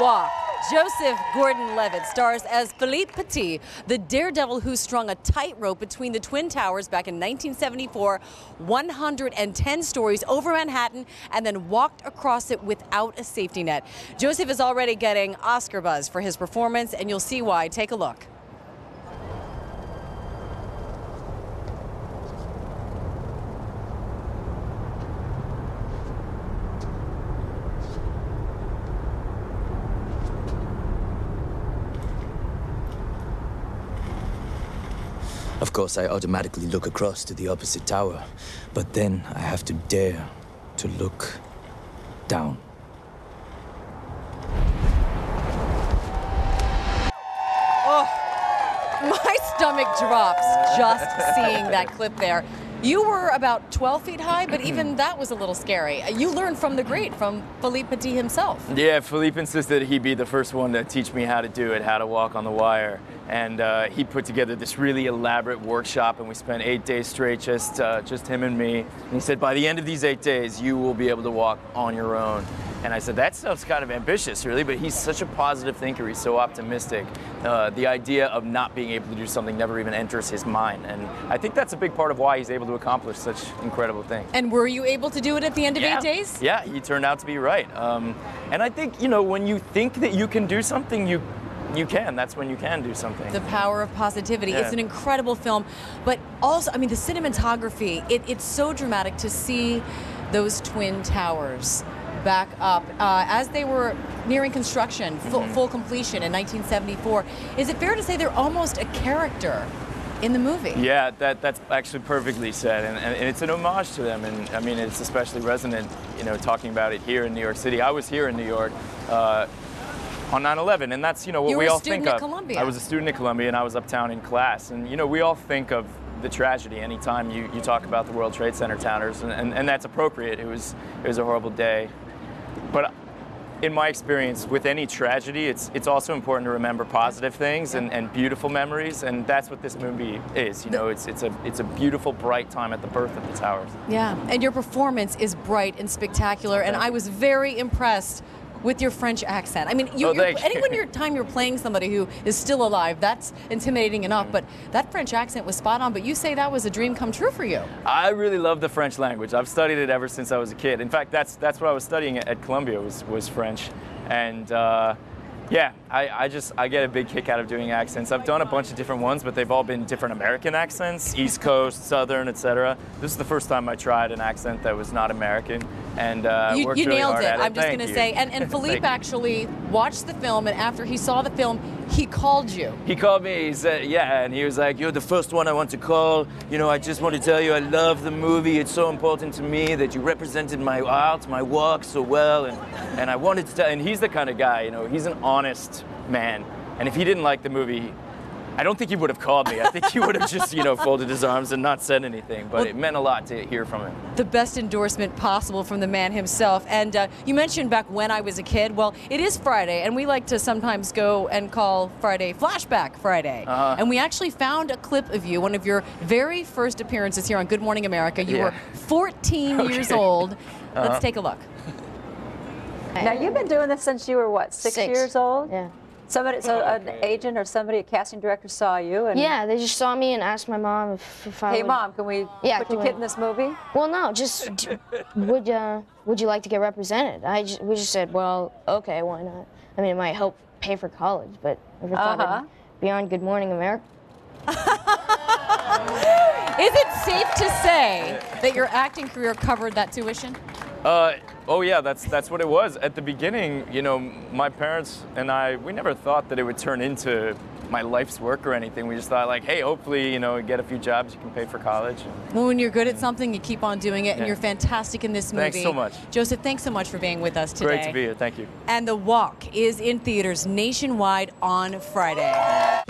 Walk. Joseph Gordon-Levitt stars as Philippe Petit, the daredevil who strung a tightrope between the Twin Towers back in 1974, 110 stories over Manhattan, and then walked across it without a safety net. Joseph is already getting Oscar buzz for his performance, and you'll see why. Take a look. Of course, I automatically look across to the opposite tower, but then I have to dare to look down. Oh, my stomach drops just seeing that clip there. You were about 12 feet high, but even that was a little scary. You learned from the great, from Philippe Petit himself. Yeah, Philippe insisted he'd be the first one to teach me how to do it, how to walk on the wire. And he put together this really elaborate workshop, and we spent 8 days straight, just him and me. And he said, by the end of these 8 days, you will be able to walk on your own. And I said, that sounds kind of ambitious, really, but he's such a positive thinker. He's so optimistic. The idea of not being able to do something never even enters his mind. And I think that's a big part of why he's able to accomplish such incredible things. And were you able to do it at the end of 8 days? Yeah, he turned out to be right. And I think, you know, when you think that you can do something, you can. That's when you can do something. The power of positivity. Yeah. It's an incredible film, but also, I mean, the cinematography, it's so dramatic to see those Twin Towers back up as they were nearing construction, full completion in 1974. Is it fair to say they're almost a character in the movie? Yeah, that's actually perfectly said, and it's an homage to them, and I mean, it's especially resonant, you know, talking about it here in New York City. I was here in New York on 9/11, and that's, you know, what we all think of. You were a student at Columbia. I was a student at Columbia, and I was uptown in class, and you know, we all think of the tragedy anytime you talk about the World Trade Center towers, and that's appropriate. It was a horrible day. But in my experience, with any tragedy, it's also important to remember positive things and beautiful memories, and that's what this movie is. You know, it's a beautiful, bright time at the birth of the towers. Yeah, and your performance is bright and spectacular, and I was very impressed with your French accent. I mean, anyone you're playing somebody who is still alive, that's intimidating enough, but that French accent was spot on, but you say that was a dream come true for you. I really love the French language. I've studied it ever since I was a kid. In fact, that's what I was studying at Columbia was French. And yeah, I get a big kick out of doing accents. I've done a bunch of different ones, but they've all been different American accents, East Coast, Southern, etc. This is the first time I tried an accent that was not American, and worked you really nailed hard it. at it. I'm just going to say, and Philippe actually watched the film, and after he saw the film, he called you. He called me, he said, yeah, and he was like, you're the first one I want to call. You know, I just want to tell you I love the movie. It's so important to me that you represented my art, my work so well, and I wanted to tell, and he's the kind of guy, you know, he's an honest man, and if he didn't like the movie, I don't think he would have called me. I think he would have just, you know, folded his arms and not said anything, but it meant a lot to hear from him. The best endorsement possible from the man himself. And you mentioned back when I was a kid. Well, it is Friday, and we like to sometimes go and call Friday Flashback Friday. And we actually found a clip of you, one of your very first appearances here on Good Morning America. You were 14 years old. Let's take a look. Now, you've been doing this since you were, what, 6 years old? Yeah. So an agent or somebody, a casting director saw you? And yeah, they just saw me and asked my mom if I Hey, would... Mom, can we put your kid in this movie? Well, no, just, would you like to get represented? We just said, well, okay, why not? I mean, it might help pay for college, but never thought I'd be on Good Morning America. Is it safe to say that your acting career covered that tuition? Oh yeah, that's what it was. At the beginning, you know, my parents and we never thought that it would turn into my life's work or anything. We just thought, like, hey, hopefully, you know, get a few jobs, you can pay for college. Well, when you're good at something, you keep on doing it, and you're fantastic in this movie. Thanks so much. Joseph, thanks so much for being with us today. Great to be here, thank you. And The Walk is in theaters nationwide on Friday.